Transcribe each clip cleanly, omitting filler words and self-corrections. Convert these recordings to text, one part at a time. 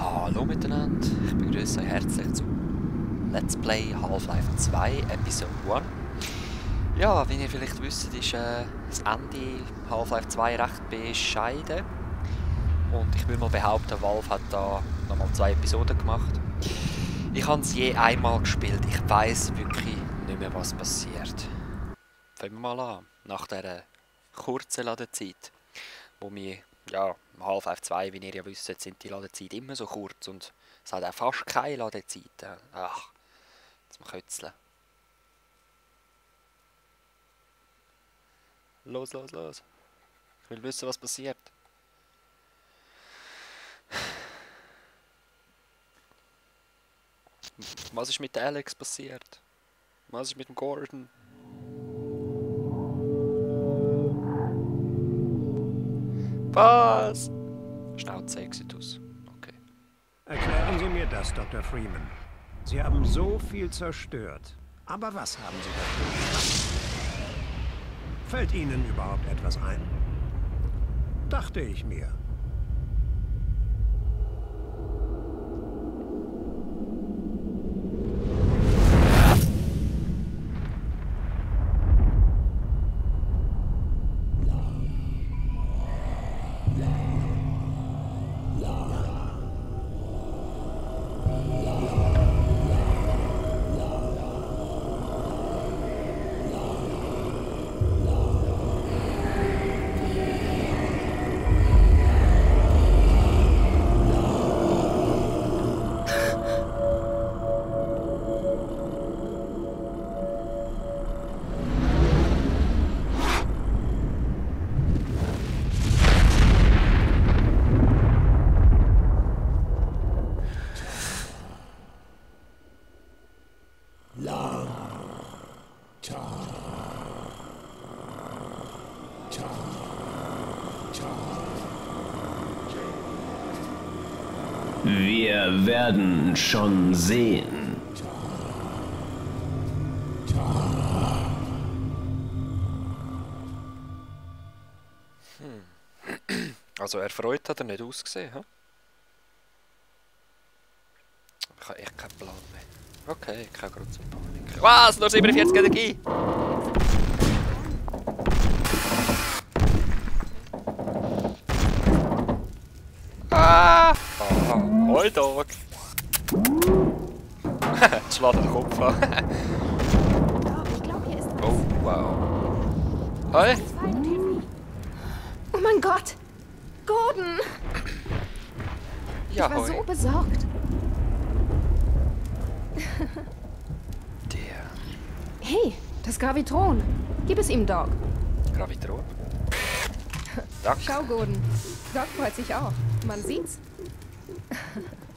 Hallo miteinander, ich begrüße euch herzlich zu Let's Play Half-Life 2 Episode 1. Ja, wie ihr vielleicht wisst, ist das Ende Half-Life 2 recht bescheiden. Und ich will mal behaupten, Valve hat da nochmal 2 Episoden gemacht. Ich habe es je einmal gespielt, ich weiß wirklich nicht mehr, was passiert. Fangen wir mal an, nach dieser kurzen Ladezeit, wo wir, ja, im Half-Life 2, wie ihr ja wisst, sind die Ladezeiten immer so kurz und es hat auch fast keine Ladezeit. Ach, jetzt mal kötzeln. Los, los, los. Ich will wissen, was passiert. Was ist mit Alex passiert? Was ist mit dem Gordon? Was? Schnauze Exitus. Okay. Erklären Sie mir das, Dr. Freeman. Sie haben so viel zerstört. Aber was haben Sie dafür gemacht? Fällt Ihnen überhaupt etwas ein? Dachte ich mir. Wir werden schon sehen. Also erfreut hat er nicht ausgesehen, hä? Ich habe echt keinen Plan mehr. Okay, ich habe gerade zum Panik. Was? Nur 47 Energie! Ah! Hoi Dog! Jetzt schlägt er den Kopf an. Ich glaube, hier ist was. Oh, wow. Hoi! Oh mein Gott! Gordon! Ja, Ich war hoi. so besorgt. Der Hey, das Gravitron. Gib es ihm, Doc. Gravitron. Danke. Schau, Gordon. Doc freut sich auch. Man sieht's.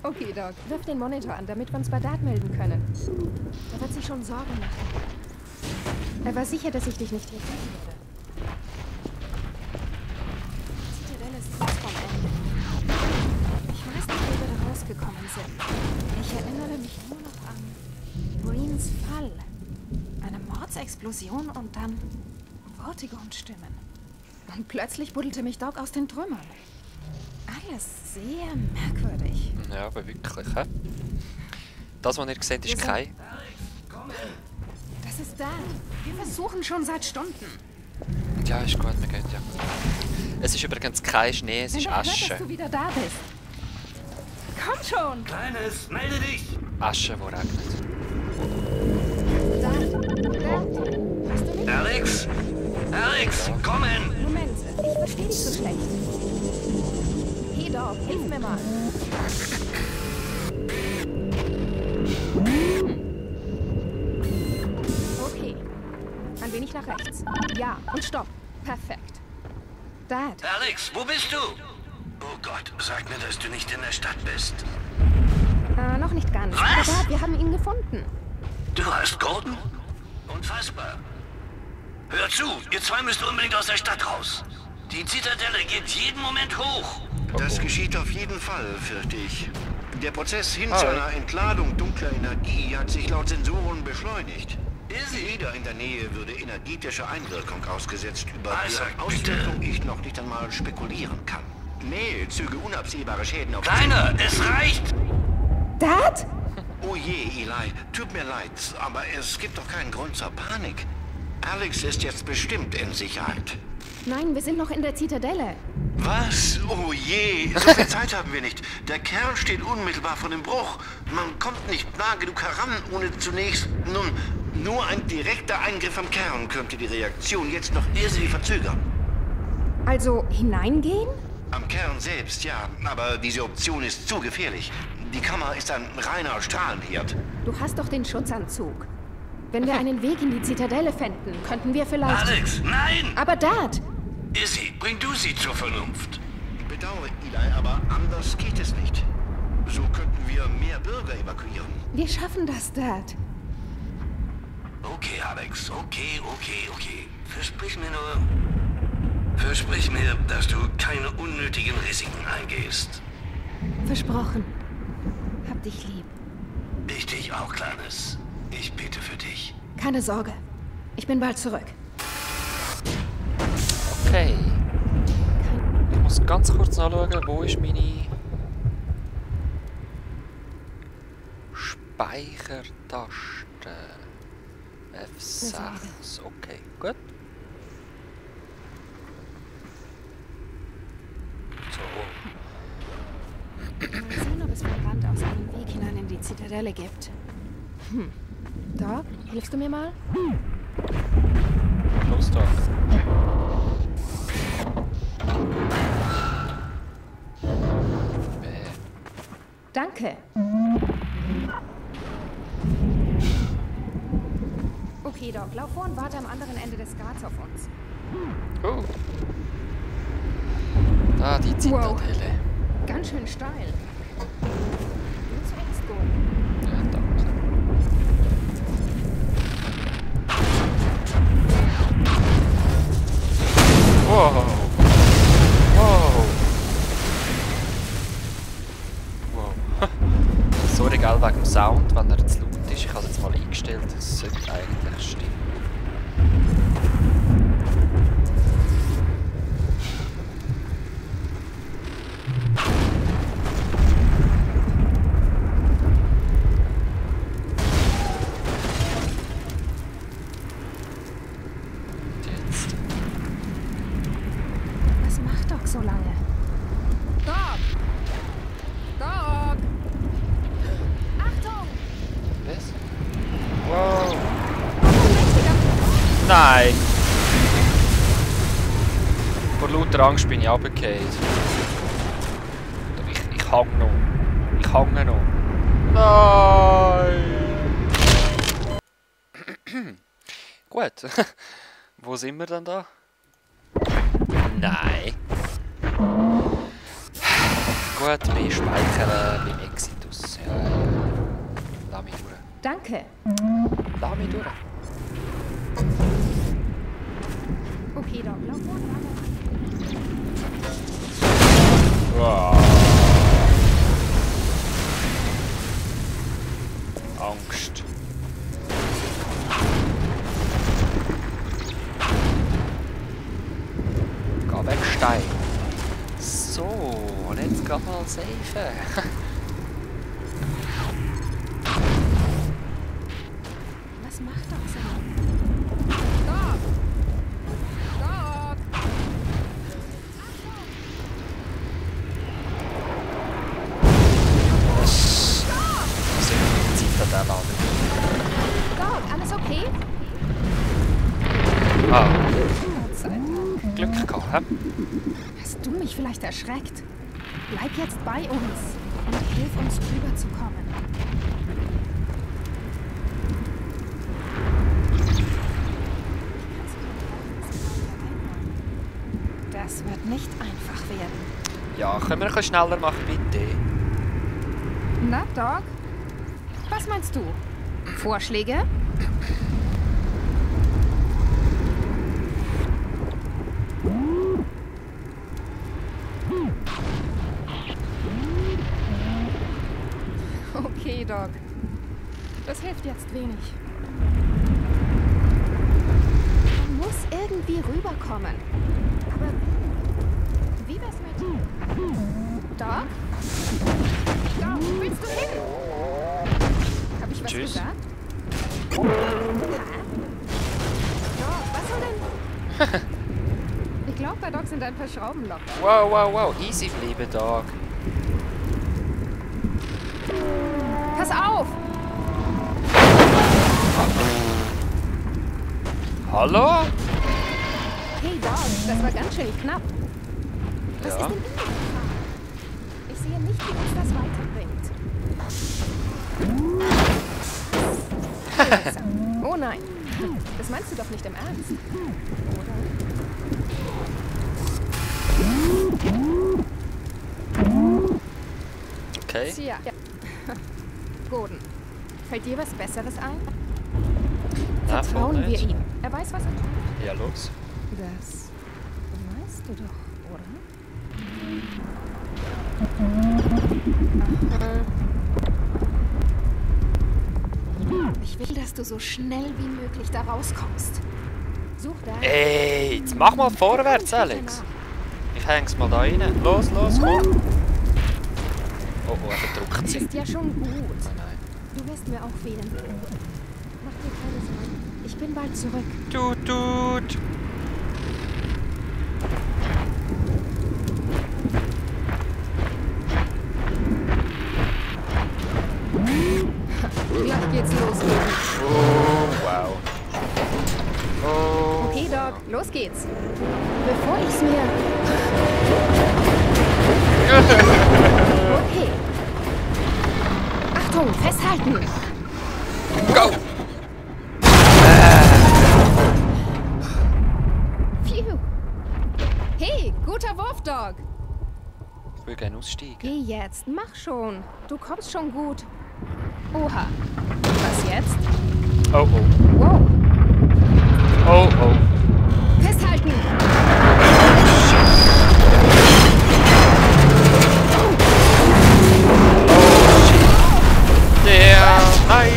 Okay, Doc. Wirf den Monitor an, damit wir uns bei Dad melden können. Er wird sich schon Sorgen machen. Er war sicher, dass ich dich nicht hier finden würde. Die Zitadelle ist kurz vorm Ende. Ich weiß nicht, wie wir da rausgekommen sind. Ich erinnere mich nur noch an Greens Fall. Eine Mordsexplosion und dann Vortigungsstimmen. Und plötzlich buddelte mich Doc aus den Trümmern. Alles sehr merkwürdig. Ja, aber wirklich, hä? Das, was ihr seht, ist kein... Das ist Dad. Wir versuchen schon seit Stunden. Ja, ist gut, wir gehen ja. Es ist übrigens kein Schnee, es ist Wenn er hört, Asche. dass du wieder da bist. Komm schon! Kleines, melde dich! Asche, wo regnet. Dad, hast du mich? Alex! Alex, kommen! Moment, ich verstehe dich so schlecht. Hey Doc, hilf mir mal. Okay. Ein wenig nach rechts. Ja, und stopp. Perfekt. Dad, Alex, wo bist du? Oh Gott, sag mir, dass du nicht in der Stadt bist. noch nicht ganz. Was? Aber Dad, wir haben ihn gefunden. Du hast Gordon? Unfassbar. Hör zu, ihr zwei müsst unbedingt aus der Stadt raus. Die Zitadelle geht jeden Moment hoch. Das geschieht auf jeden Fall, fürchte ich. Der Prozess hin zu einer Entladung dunkler Energie hat sich laut Sensoren beschleunigt. Jeder in der Nähe würde energetische Einwirkung ausgesetzt, über Also, deren Auswirkung ich noch nicht einmal spekulieren kann. Nee, zöge unabsehbare Schäden auf... Kleiner, es reicht! Dad? Oh je, Eli, tut mir leid, aber es gibt doch keinen Grund zur Panik. Alex ist jetzt bestimmt in Sicherheit. Nein, wir sind noch in der Zitadelle. Was? Oh je, so viel Zeit haben wir nicht. Der Kern steht unmittelbar vor dem Bruch. Man kommt nicht nah genug heran, ohne zunächst... Nun, nur ein direkter Eingriff am Kern könnte die Reaktion jetzt noch irrsinnig verzögern. Also hineingehen? Am Kern selbst, ja, aber diese Option ist zu gefährlich. Die Kammer ist ein reiner Strahlenherd. Du hast doch den Schutzanzug. Wenn wir einen Weg in die Zitadelle fänden, könnten wir vielleicht... Alex, nein! Aber Dad! Izzy, bring du sie zur Vernunft. Bedauere, Eli, aber anders geht es nicht. So könnten wir mehr Bürger evakuieren. Wir schaffen das, Dad. Okay, Alex, okay. Versprich mir, dass du keine unnötigen Risiken eingehst. Versprochen. Hab dich lieb. Ich dich auch, Kleines. Ich bete für dich. Keine Sorge. Ich bin bald zurück. Okay. Ich muss ganz kurz nachschauen, wo ist meine Speichertaste? F6. Okay, gut. So. Mal sehen, ob es vom Rand aus einen Weg hinein in die Zitadelle gibt. Doc, hilfst du mir mal? Los, Doc. Danke. Okay, Doc, lauf vor und warte am anderen Ende des Gats auf uns. Oh. Da, die Zitadelle. Ganz schön steil. Du zuerst, Go. Ja, danke. Wow. Wow. Wow. Sorry, gell, wegen dem Sound, wenn er zu laut ist. Ich habe es jetzt mal eingestellt, das sollte eigentlich stimmen. Was macht Doc so lange? Doc! Doc! Achtung! Was? Wow. Nein! Vor lauter Angst bin ich runtergefallen. Ich hang noch. Ich hange noch. Nein! Gut. Wo sind wir denn da? Nein. Gut, wir speichern beim Exitus. Ja. Lass mich durch. Danke. Lass mich durch. Okay, Doc, lauf vor und warte. Wow. Angst. Geh weg, Stein. So, und jetzt geh mal safen. Was macht Doc so? Doc! Doc! Zitadelle an. Doc, alles okay? Ah, Gott sei Dank. Glück gehabt, hä? Hast du mich vielleicht erschreckt? Bleib jetzt bei uns und hilf uns rüberzukommen. Das wird nicht einfach werden. Ja, können wir ein bisschen schneller machen, bitte? Na, Doc? Was meinst du? Vorschläge? Okay, Doc. Das hilft jetzt wenig. Man muss irgendwie rüberkommen. Aber wie wär's mit... Doc? Doc, wo willst du hin? Hab ich was Tschüss. gesagt? Doc, was soll denn? Ich glaube, bei Doc sind ein paar Schrauben locker. Wow, wow, wow. Easy bleiben, Doc. Pass auf! Hallo? Hey Doc, das war ganz schön knapp. Was Ja. ist denn in der Gefahr? Ich sehe nicht, wie uns das weiterbringt. Oh nein, das meinst du doch nicht im Ernst, oder? Okay. Tja. Ja. Gordon, fällt dir was Besseres ein? Na, Vertrauen wir nicht. ihm. Er weiß, was er tut. Ja, los. Das weißt du doch, oder? Ich will, dass du so schnell wie möglich da rauskommst. Such da. Ey, jetzt mach mal vorwärts, Alex. Ich häng's mal da rein. Los, los, komm. Oh, er verdruckt sie. Ist ja schon gut. Nein. Du wirst mir auch fehlen. Mach dir keine Sorgen. Ich bin bald zurück. Tut, tut. Gleich geht's los. Oh, wow. Oh. Okay, Doc, los geht's. Bevor ich's mir... Okay. Achtung, festhalten. Go! Phew. Hey, guter Wurf, Doc. Ich will gerne aussteigen. Geh jetzt, mach schon. Du kommst schon gut. Oha. Was jetzt? Oh, oh. Wow. Oh, oh. Festhalten. Der... Nein!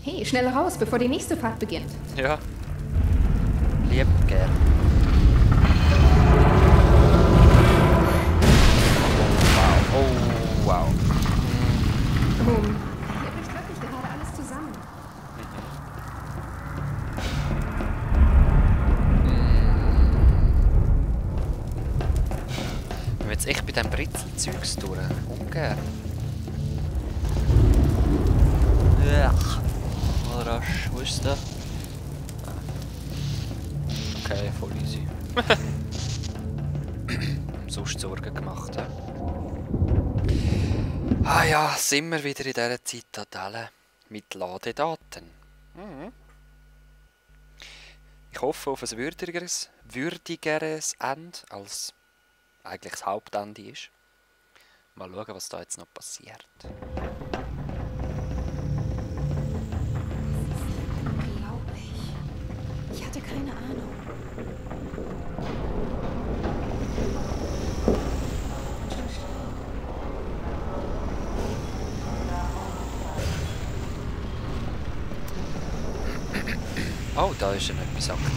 Hey, schnell raus, bevor die nächste Fahrt beginnt. Ja. Lieb gern. Oh, wow. Hier bricht wirklich gerade alles zusammen. Wenn wir jetzt echt bei diesem Britzelzeugs durch. Ungern. Ja. Mal rasch. Wo ist der? Okay, voll easy. Sonst Sorgen gemacht. Ja. Ah ja, sind wir wieder in dieser Zitadelle mit Ladedaten. Mhm. Ich hoffe auf ein würdigeres Ende, als eigentlich das Hauptende ist. Mal schauen, was da jetzt noch passiert. Unglaublich. Ich hatte keine Ahnung. Oh, da ist schon etwas aktiv.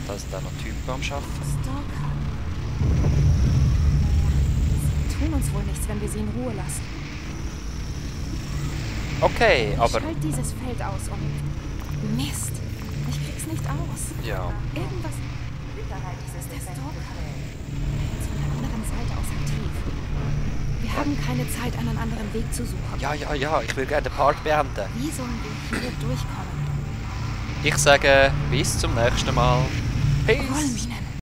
Da sind auch noch Typen am Arbeiten. Stalker. Sie tun uns wohl nichts, wenn wir sie in Ruhe lassen. Okay, aber... Schalt dieses Feld aus und... Mist. Ich krieg's nicht aus. Ja. Irgendwas... Das ist der Stalker. Er ist von der anderen Seite aus aktiv. Wir haben keine Zeit, einen anderen Weg zu suchen. Ja, ich will gerne den Part beenden. Wie sollen wir hier durchkommen? Ich sage bis zum nächsten Mal. Peace! Rollenmine.